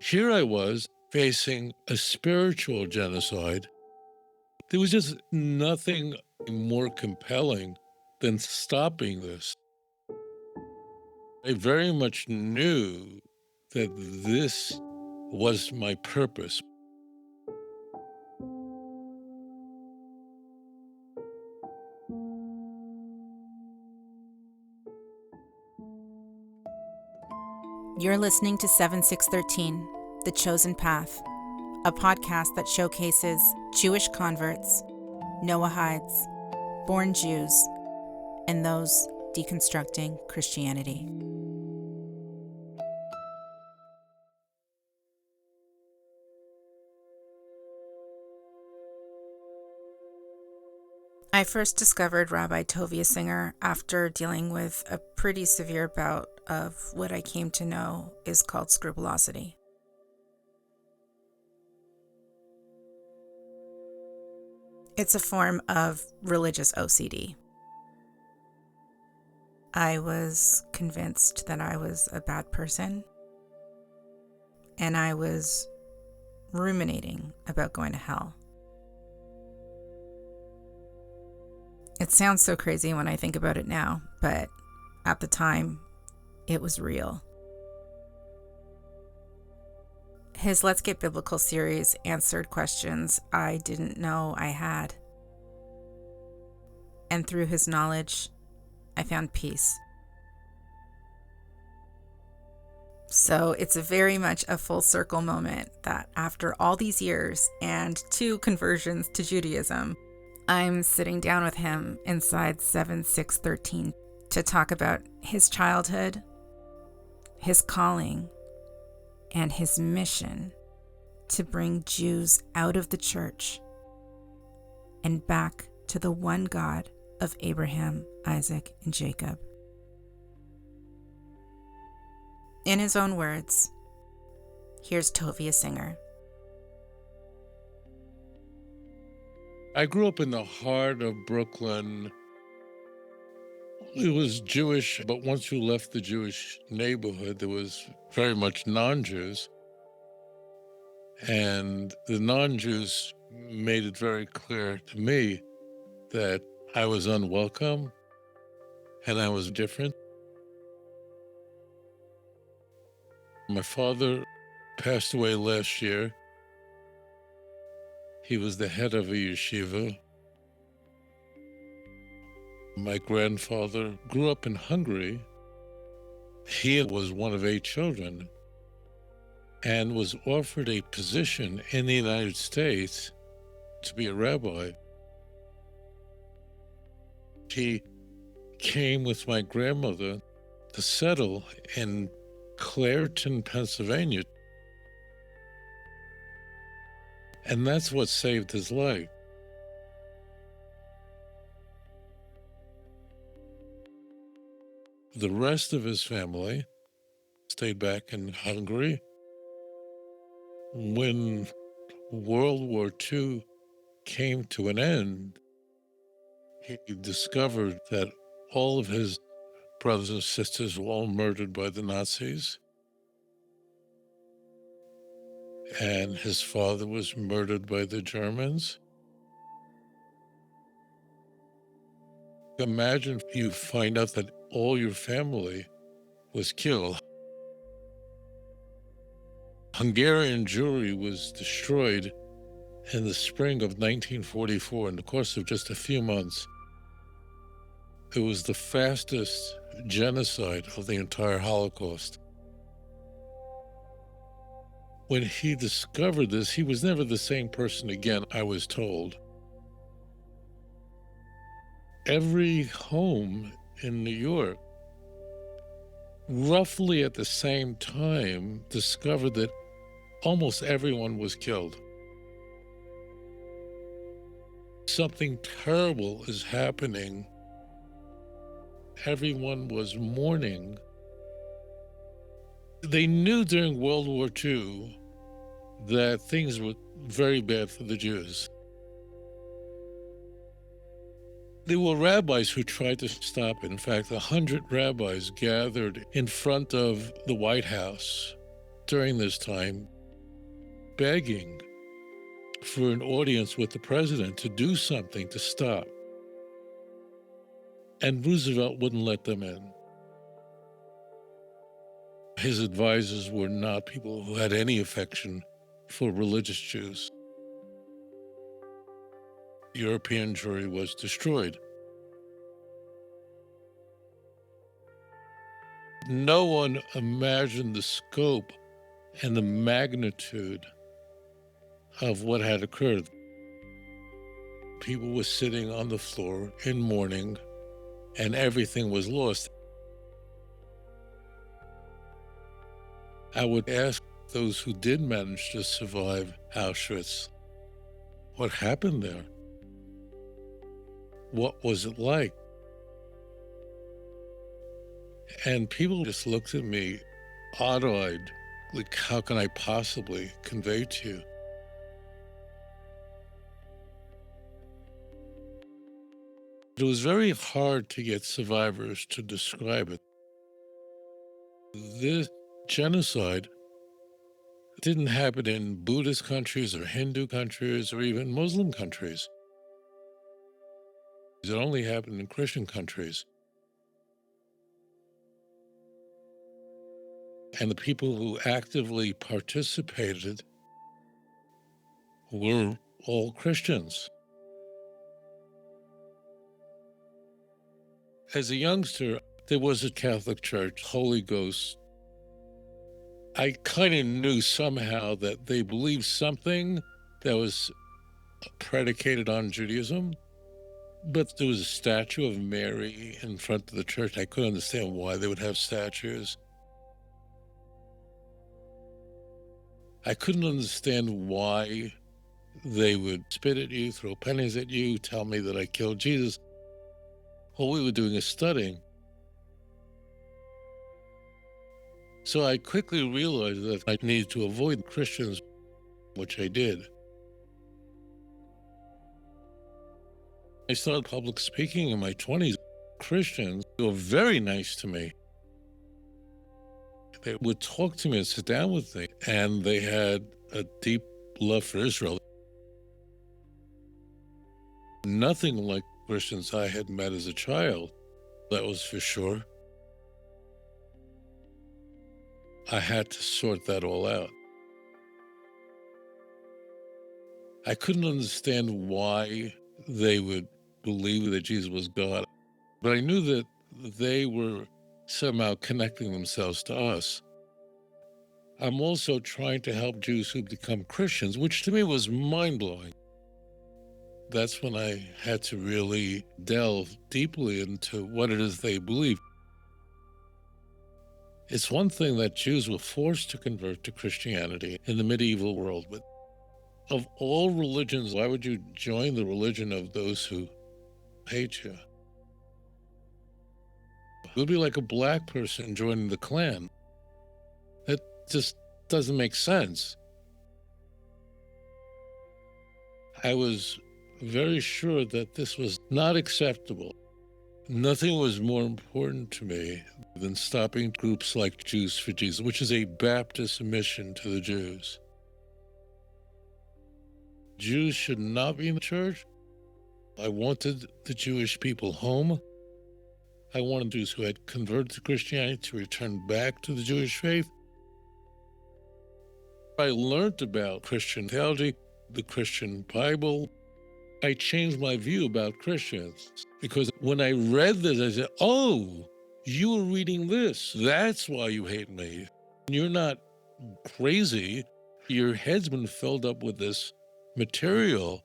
Here I was facing a spiritual genocide. There was just nothing more compelling than stopping this. I very much knew that this was my purpose. You're listening to 7613, The Chosen Path, a podcast that showcases Jewish converts, Noahides, born Jews, and those deconstructing Christianity. I first discovered Rabbi Tovia Singer after dealing with a pretty severe bout of what I came to know is called scrupulosity. It's a form of religious OCD. I was convinced that I was a bad person, and I was ruminating about going to hell. It sounds so crazy when I think about it now, but at the time, it was real. His Let's Get Biblical series answered questions I didn't know I had. And through his knowledge, I found peace. So it's very much a full circle moment that after all these years and 2 conversions to Judaism, I'm sitting down with him inside 7613 to talk about his childhood, his calling, and his mission to bring Jews out of the church and back to the one God of Abraham, Isaac, and Jacob. In his own words, here's Tovia Singer. I grew up in the heart of Brooklyn. It was Jewish, but once you left the Jewish neighborhood, there was very much non-Jews. And the non-Jews made it very clear to me that I was unwelcome and I was different. My father passed away last year. He was the head of a yeshiva. My grandfather grew up in Hungary. He was one of 8 children and was offered a position in the United States to be a rabbi. He came with my grandmother to settle in Clairton, Pennsylvania. And that's what saved his life. The rest of his family stayed back in Hungary. When World War II came to an end, he discovered that all of his brothers and sisters were all murdered by the Nazis. And his father was murdered by the Germans. Imagine if you find out that all your family was killed. Hungarian Jewry was destroyed in the spring of 1944 in the course of just a few months. It was the fastest genocide of the entire Holocaust. When he discovered this, he was never the same person again, I was told. Every home in New York, roughly at the same time, discovered that almost everyone was killed. Something terrible is happening. Everyone was mourning. They knew during World War II that things were very bad for the Jews. There were rabbis who tried to stop it. In fact, 100 rabbis gathered in front of the White House during this time begging for an audience with the president to do something to stop. And Roosevelt wouldn't let them in. His advisors were not people who had any affection for religious Jews. European Jewry was destroyed. No one imagined the scope and the magnitude of what had occurred. People were sitting on the floor in mourning, and everything was lost. I would ask those who did manage to survive Auschwitz, what happened there? What was it like? And people just looked at me odd-eyed, like, how can I possibly convey to you? It was very hard to get survivors to describe it. This genocide didn't happen in Buddhist countries or Hindu countries or even Muslim countries. It only happened in Christian countries. And the people who actively participated were all Christians. As a youngster, there was a Catholic church, Holy Ghost. I kind of knew somehow that they believed something that was predicated on Judaism, but there was a statue of Mary in front of the church. I couldn't understand why they would have statues. I couldn't understand why they would spit at you, throw pennies at you, tell me that I killed Jesus. All we were doing is studying. So I quickly realized that I needed to avoid Christians, which I did. I started public speaking in my 20s. Christians were very nice to me. They would talk to me and sit down with me, and they had a deep love for Israel. Nothing like Christians I had met as a child, that was for sure. I had to sort that all out. I couldn't understand why they would believe that Jesus was God, but I knew that they were somehow connecting themselves to us. I'm also trying to help Jews who become Christians, which to me was mind-blowing. That's when I had to really delve deeply into what it is they believe. It's one thing that Jews were forced to convert to Christianity in the medieval world, but of all religions, why would you join the religion of those who hate you? It would be like a black person joining the Klan. That just doesn't make sense. I was very sure that this was not acceptable. Nothing was more important to me than stopping groups like Jews for Jesus, which is a Baptist mission to the Jews. Jews should not be in the church. I wanted the Jewish people home. I wanted Jews who had converted to Christianity to return back to the Jewish faith. I learned about Christian theology, the Christian Bible. I changed my view about Christians because when I read this, I said, oh, you were reading this. That's why you hate me. You're not crazy. Your head's been filled up with this material.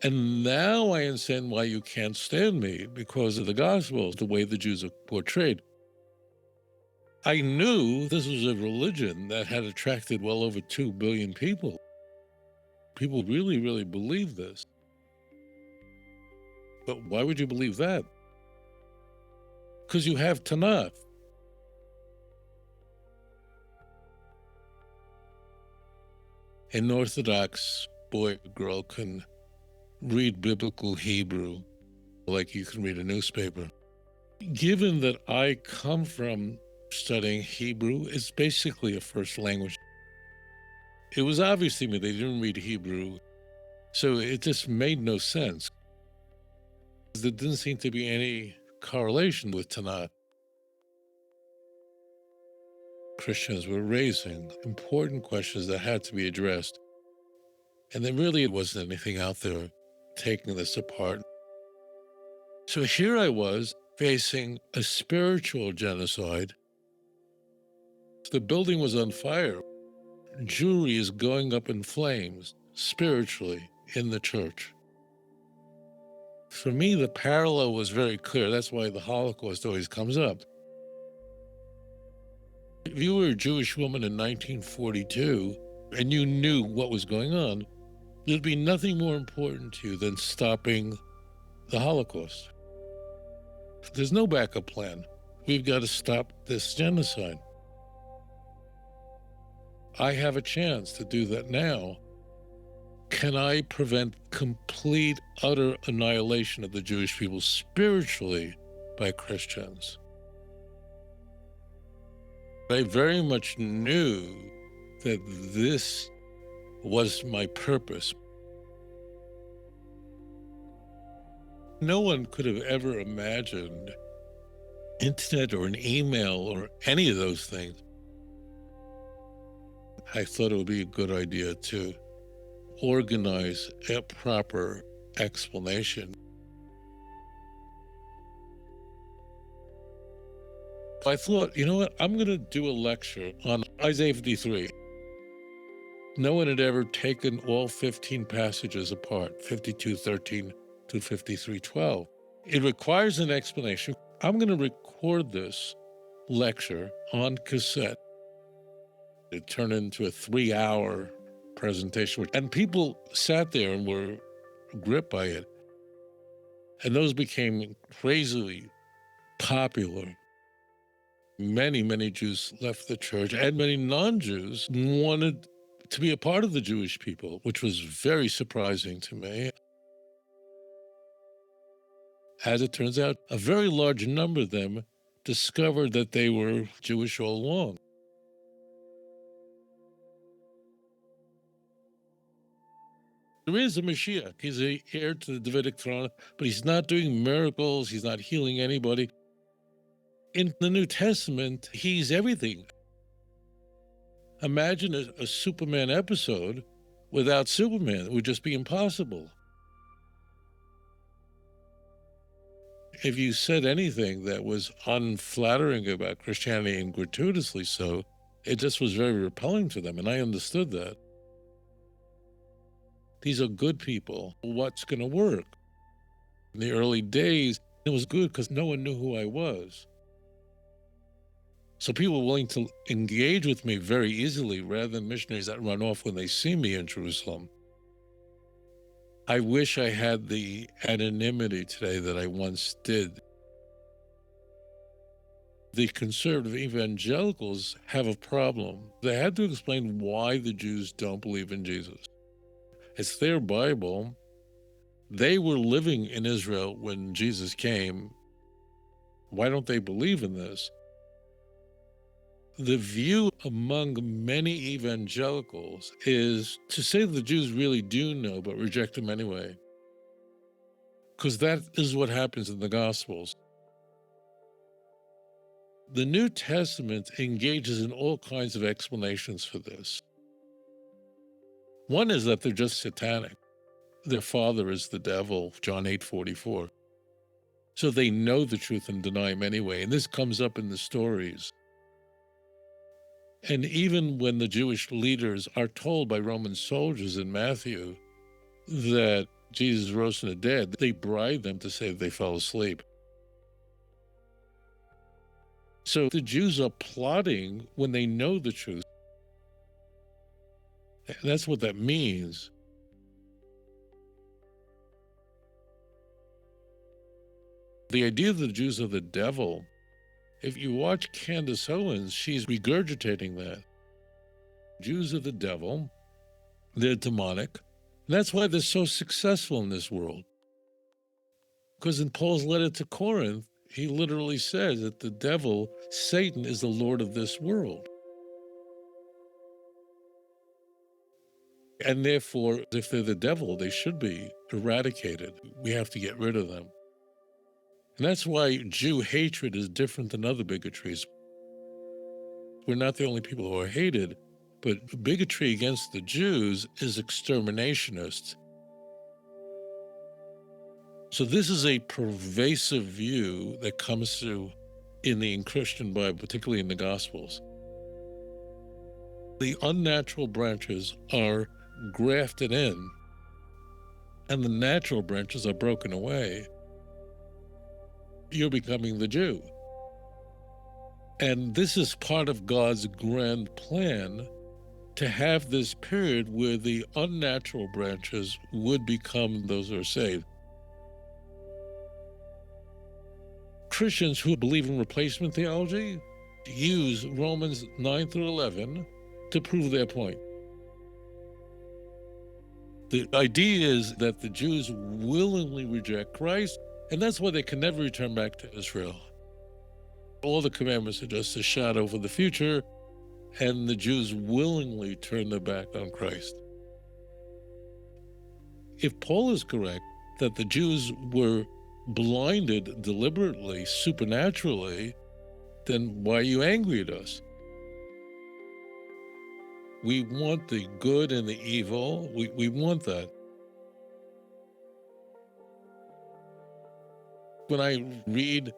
And now I understand why you can't stand me, because of the gospel, the way the Jews are portrayed. I knew this was a religion that had attracted well over 2 billion people. People really, really believe this. But why would you believe that? Because you have Tanakh. An Orthodox boy or girl can read biblical Hebrew like you can read a newspaper. Given that I come from studying Hebrew. It's basically a first language. It was obvious to me they didn't read Hebrew, so it just made no sense. There didn't seem to be any correlation with Tanakh. Christians were raising important questions that had to be addressed, and there really wasn't anything out there taking this apart. So here I was facing a spiritual genocide. The building was on fire. Jewry is going up in flames spiritually in the church. For me, the parallel was very clear. That's why the Holocaust always comes up. If you were a Jewish woman in 1942 and you knew what was going on, there'd be nothing more important to you than stopping the Holocaust. There's no backup plan. We've got to stop this genocide. I have a chance to do that now. Can I prevent complete, utter annihilation of the Jewish people spiritually by Christians? I very much knew that this was my purpose. No one could have ever imagined internet or an email or any of those things. I thought it would be a good idea to organize a proper explanation. I thought, you know what, I'm going to do a lecture on Isaiah 53. No one had ever taken all 15 passages apart, 52:13 to 53:12. It requires an explanation. I'm going to record this lecture on cassette. It turned into a 3-hour presentation, and people sat there and were gripped by it. And those became crazily popular. Many, many Jews left the church, and many non-Jews wanted to be a part of the Jewish people, which was very surprising to me. As it turns out, a very large number of them discovered that they were Jewish all along. There is a Mashiach. He's the heir to the Davidic throne, but he's not doing miracles. He's not healing anybody. In the New Testament, he's everything. Imagine a Superman episode without Superman. It would just be impossible. If you said anything that was unflattering about Christianity and gratuitously so, it just was very repelling to them, and I understood that. These are good people. What's going to work? In the early days, it was good because no one knew who I was. So people were willing to engage with me very easily rather than missionaries that run off when they see me in Jerusalem. I wish I had the anonymity today that I once did. The conservative evangelicals have a problem. They had to explain why the Jews don't believe in Jesus. It's their Bible. They were living in Israel when Jesus came. Why don't they believe in this? The view among many evangelicals is to say the Jews really do know, but reject them anyway. Because that is what happens in the Gospels. The New Testament engages in all kinds of explanations for this. One is that they're just satanic. Their father is the devil, John 8:44. So they know the truth and deny him anyway. And this comes up in the stories. And even when the Jewish leaders are told by Roman soldiers in Matthew that Jesus rose from the dead, they bribe them to say that they fell asleep. So the Jews are plotting when they know the truth. That's what that means. The idea that the Jews are the devil, if you watch Candace Owens, she's regurgitating that. Jews are the devil, they're demonic. And that's why they're so successful in this world. Because in Paul's letter to Corinth, He literally says that the devil, Satan, is the Lord of this world. And therefore, if they're the devil, they should be eradicated. We have to get rid of them. And that's why Jew hatred is different than other bigotries. We're not the only people who are hated, but bigotry against the Jews is exterminationist. So this is a pervasive view that comes through in the Christian Bible, particularly in the Gospels. The unnatural branches are grafted in, and the natural branches are broken away. You're becoming the Jew. And this is part of God's grand plan to have this period where the unnatural branches would become those who are saved. Christians who believe in replacement theology use Romans 9 through 11 to prove their point. The idea is that the Jews willingly reject Christ, and that's why they can never return back to Israel. All the commandments are just a shadow for the future, and the Jews willingly turn their back on Christ. If Paul is correct that the Jews were blinded deliberately, supernaturally, then why are you angry at us? We want the good and the evil. We want that. When I read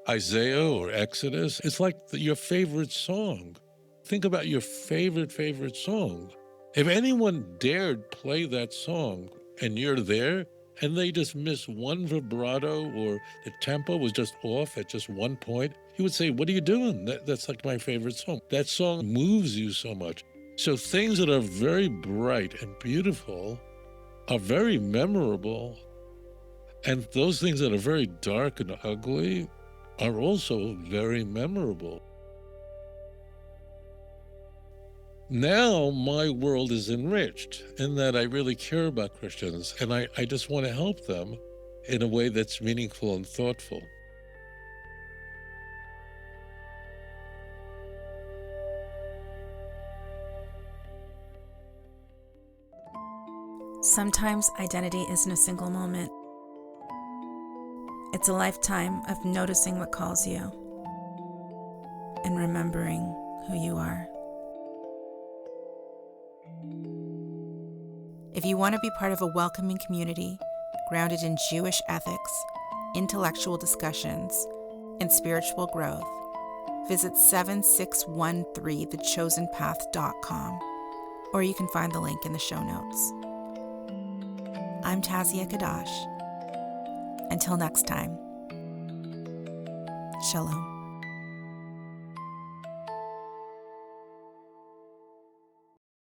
Isaiah or Exodus, it's like your favorite song. Think about your favorite song. If anyone dared play that song and you're there and they just miss one vibrato or the tempo was just off at just one point, you would say, what are you doing? That's like my favorite song. That song moves you so much. So things that are very bright and beautiful are very memorable. And those things that are very dark and ugly are also very memorable. Now my world is enriched in that I really care about Christians, and I just want to help them in a way that's meaningful and thoughtful. Sometimes identity isn't a single moment. It's a lifetime of noticing what calls you and remembering who you are. If you want to be part of a welcoming community grounded in Jewish ethics, intellectual discussions, and spiritual growth, visit 7613thechosenpath.com, or you can find the link in the show notes. I'm Tazia Kadash. Until next time, Shalom.